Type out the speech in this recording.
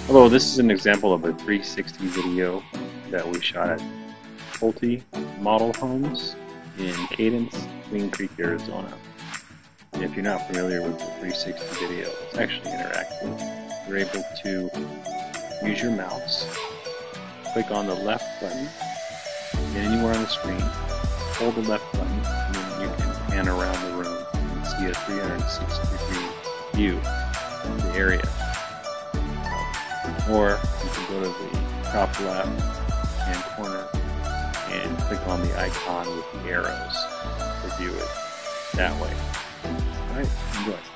Hello, this is an example of a 360 video that we shot at Pulte Model Homes in Cadence, Queen Creek, Arizona. And if you're not familiar with the 360 video, it's actually interactive. You're able to use your mouse, click on the left button, and anywhere on the screen, hold the left button, and then you can pan around the room and see a 360-degree view of the area. Or you can go to the top left hand corner and click on the icon with the arrows to view it that way. Alright, enjoy.